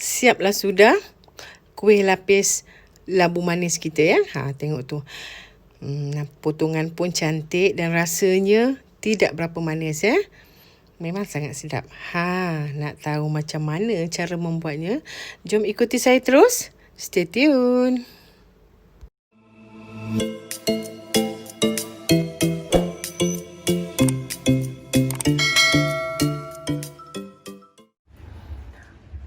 Siaplah sudah kuih lapis labu manis kita ya. Tengok tu. Potongan pun cantik dan rasanya tidak berapa manis ya. Memang sangat sedap. Nak tahu macam mana cara membuatnya? Jom ikuti saya terus. Stay tune.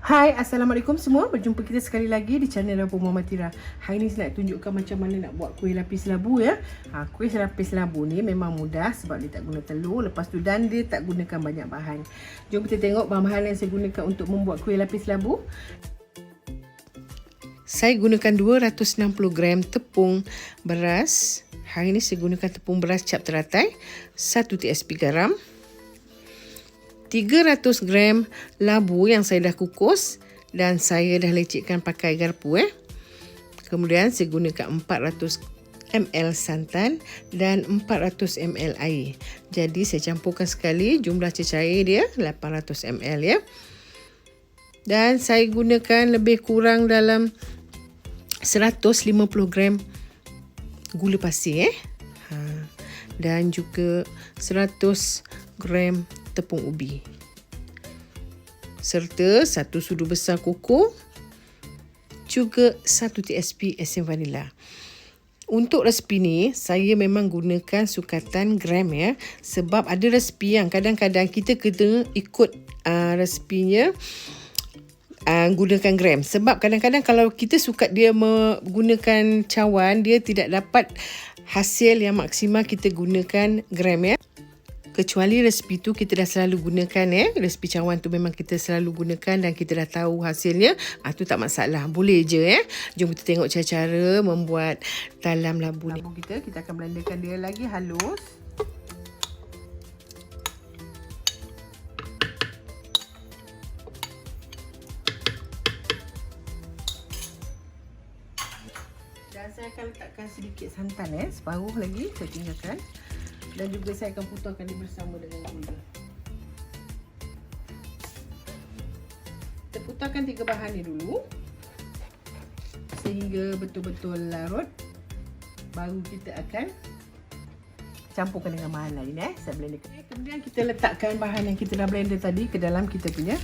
Hai, Assalamualaikum semua. Berjumpa kita sekali lagi di channel Dapur Mama Tira. Hari ni saya nak tunjukkan macam mana nak buat kuih lapis labu ya. Kuih lapis labu ni memang mudah sebab dia tak guna telur. Lepas tu dan dia tak gunakan banyak bahan. Jom kita tengok bahan-bahan yang saya gunakan untuk membuat kuih lapis labu. Saya gunakan 260 gram tepung beras. Hari ni saya gunakan tepung beras cap teratai. 1 TSP garam. 300 gram labu yang saya dah kukus dan saya dah lecikkan pakai garpu. Kemudian saya gunakan 400 ml santan dan 400 ml air. Jadi saya campurkan sekali, jumlah cecair dia 800 ml ya. Dan saya gunakan lebih kurang dalam 150 gram gula pasir dan juga 100 gram tepung ubi serta 1 sudu besar koko, juga 1 TSP esen vanila. Untuk resipi ni saya memang gunakan sukatan gram ya, sebab ada resipi yang kadang-kadang kita kena ikut resipinya gunakan gram, sebab kadang-kadang kalau kita sukat dia menggunakan cawan, dia tidak dapat hasil yang maksimal kita gunakan gram ya. Kecuali resipi tu kita dah selalu gunakan ya. Resipi cawan tu memang kita selalu gunakan dan kita dah tahu hasilnya. Tu tak masalah. Boleh je ya. Jom kita tengok cara-cara membuat talam labu ni. Labu kita akan blenderkan dia lagi halus. Dan saya akan letakkan sedikit santan separuh lagi saya tinggalkan. Dan juga saya akan putarkan dia bersama dengan gula. Kita putarkan 3 bahan ni dulu sehingga betul-betul larut. Baru kita akan campurkan dengan bahan lain saya blenderkan. Kemudian kita letakkan bahan yang kita dah blender tadi ke dalam kita punya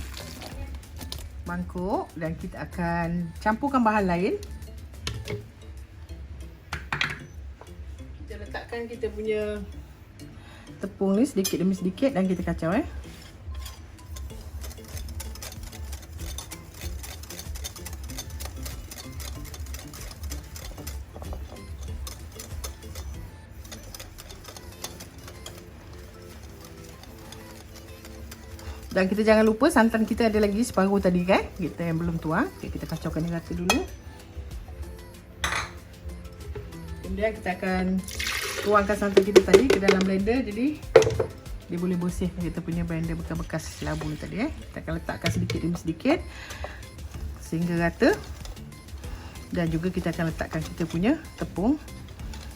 mangkuk dan kita akan campurkan bahan lain. Kita letakkan kita punya tepung ni sedikit demi sedikit dan kita kacau Dan kita jangan lupa santan kita ada lagi separuh tadi kita yang belum tuang. Kita kacaukan dia rata dulu. Kemudian kita akan tuangkan santan kita tadi ke dalam blender, jadi dia boleh bersihkan kita punya blender bekas-bekas labu ni tadi Kita akan letakkan sedikit demi sedikit sehingga rata. Dan juga kita akan letakkan kita punya tepung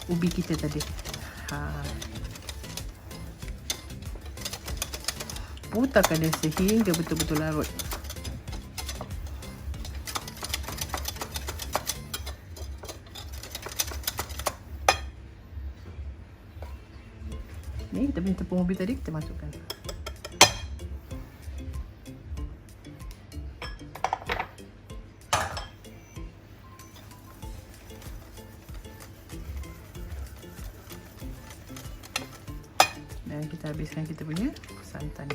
ubi kita tadi. Putarkan dia sehingga betul-betul larut. Ni kita punya tepung ubi tadi kita masukkan. Dan kita habiskan kita punya santan.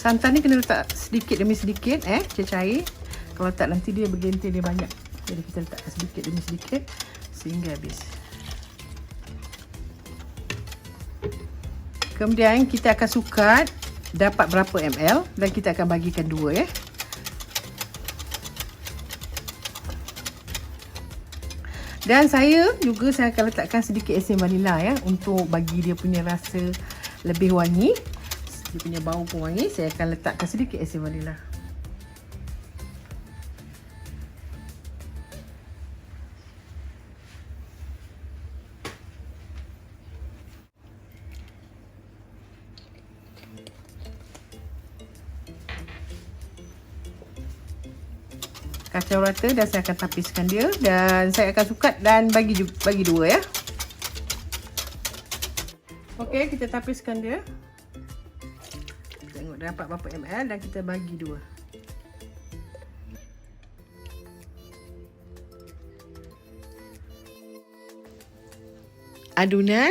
Santan ni kena letak sedikit demi sedikit cecair. Kalau tak nanti dia bergentir, dia banyak. Jadi kita letakkan sedikit demi sedikit sehingga habis. Kemudian kita akan sukat dapat berapa ml dan kita akan bagikan 2 Dan saya akan letakkan sedikit esen vanila untuk bagi dia punya rasa lebih wangi. Dia punya bau pun wangi. Saya akan letakkan sedikit esen vanila. kacau rata dan saya akan tapiskan dia dan saya akan sukat dan bagi dua ya. Okey, kita tapiskan dia. Tengok dah dapat berapa ml dan kita bagi dua. Adunan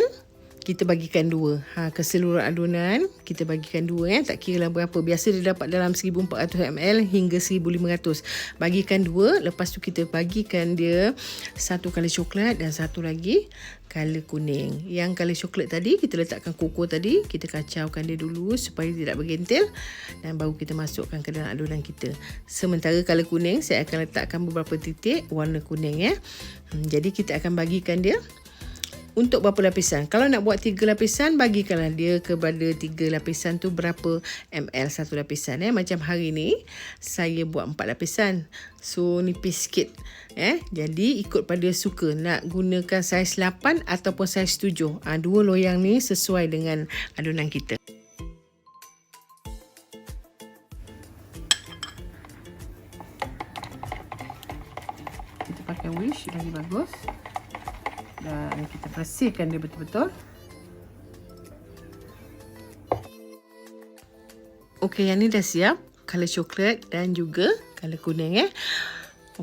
kita bagikan dua. Keseluruhan adunan kita bagikan dua ya. Tak kira lah berapa. Biasa dia dapat dalam 1400 ml hingga 1500. Bagikan dua. Lepas tu kita bagikan dia satu kali coklat dan satu lagi color kuning. Yang color coklat tadi kita letakkan koko tadi. Kita kacaukan dia dulu supaya tidak bergentil. Dan baru kita masukkan ke dalam adunan kita. Sementara color kuning saya akan letakkan beberapa titik warna kuning ya. Jadi kita akan bagikan dia untuk berapa lapisan. Kalau nak buat 3 lapisan, bagikanlah dia kepada 3 lapisan tu berapa ml satu lapisan. Macam hari ni, saya buat 4 lapisan. So, nipis sikit. Jadi, ikut pada suka. Nak gunakan saiz 8 ataupun saiz 7. Dua loyang ni sesuai dengan adunan kita. Kita pakai wish lagi bagus. Dan kita bersihkan dia betul-betul. Okey, yang ni dah siap. Color coklat dan juga color kuning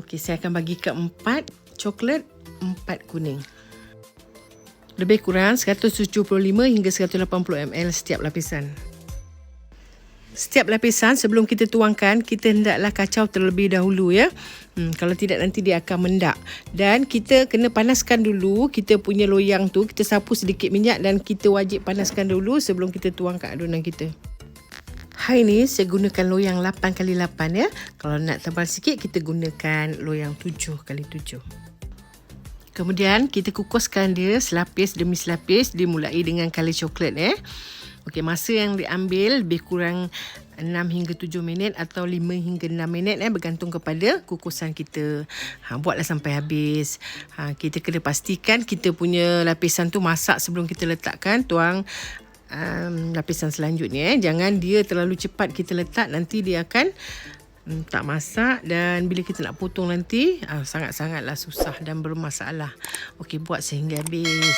Okey, saya akan bagikan 4 coklat, 4 kuning. Lebih kurang 175 hingga 180 ml setiap lapisan. Setiap lapisan sebelum kita tuangkan, kita hendaklah kacau terlebih dahulu ya. Kalau tidak nanti dia akan mendak. Dan kita kena panaskan dulu kita punya loyang tu. Kita sapu sedikit minyak dan kita wajib panaskan dulu sebelum kita tuangkan adunan kita. Hari ni saya gunakan loyang 8x8 ya. Kalau nak tebal sikit kita gunakan loyang 7x7. Kemudian kita kukuskan dia selapis demi selapis dimulai dengan color coklat Okey, masa yang diambil lebih kurang 6 hingga 7 minit atau 5 hingga 6 minit bergantung kepada kukusan kita. Buatlah sampai habis. Kita kena pastikan kita punya lapisan tu masak sebelum kita letakkan tuang lapisan selanjutnya. Jangan dia terlalu cepat kita letak, nanti dia akan tak masak dan bila kita nak potong nanti sangat-sangatlah susah dan bermasalah. Okey, buat sehingga habis.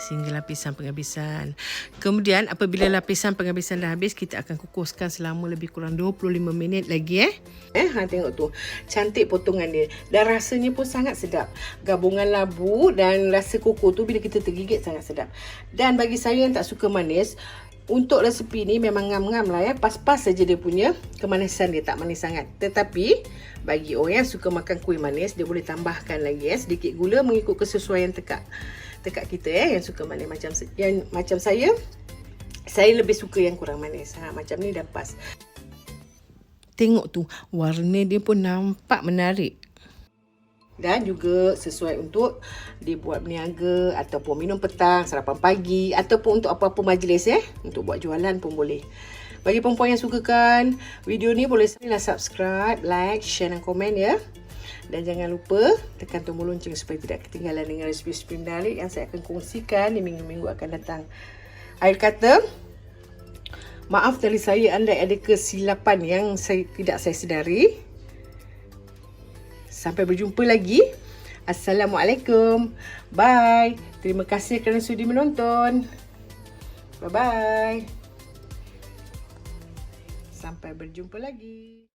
Sehingga lapisan penghabisan. Kemudian apabila lapisan penghabisan dah habis, kita akan kukuskan selama lebih kurang 25 minit lagi tengok tu. Cantik potongan dia. Dan rasanya pun sangat sedap. Gabungan labu dan rasa koko tu bila kita tergigit sangat sedap. Dan bagi saya yang tak suka manis, untuk resepi ni memang ngam-ngam lah pas-pas saja dia punya kemanisan dia, tak manis sangat. Tetapi bagi orang yang suka makan kuih manis, dia boleh tambahkan lagi sedikit gula mengikut kesesuaian tekak kita yang suka manis. Macam saya lebih suka yang kurang manis. Macam ni dah pas. Tengok tu, warna dia pun nampak menarik. Dan juga sesuai untuk dibuat berniaga ataupun minum petang, sarapan pagi ataupun untuk apa-apa majlis untuk buat jualan pun boleh. Bagi perempuan yang sukakan video ni, boleh subscribe, like, share dan komen Dan jangan lupa tekan tombol lonceng supaya tidak ketinggalan dengan resipi-resipi menarik yang saya akan kongsikan di minggu-minggu akan datang. Akhir kata, maaf dari saya andai ada kesilapan yang tidak saya sedari. Sampai berjumpa lagi. Assalamualaikum. Bye. Terima kasih kerana sudi menonton. Bye-bye. Sampai berjumpa lagi.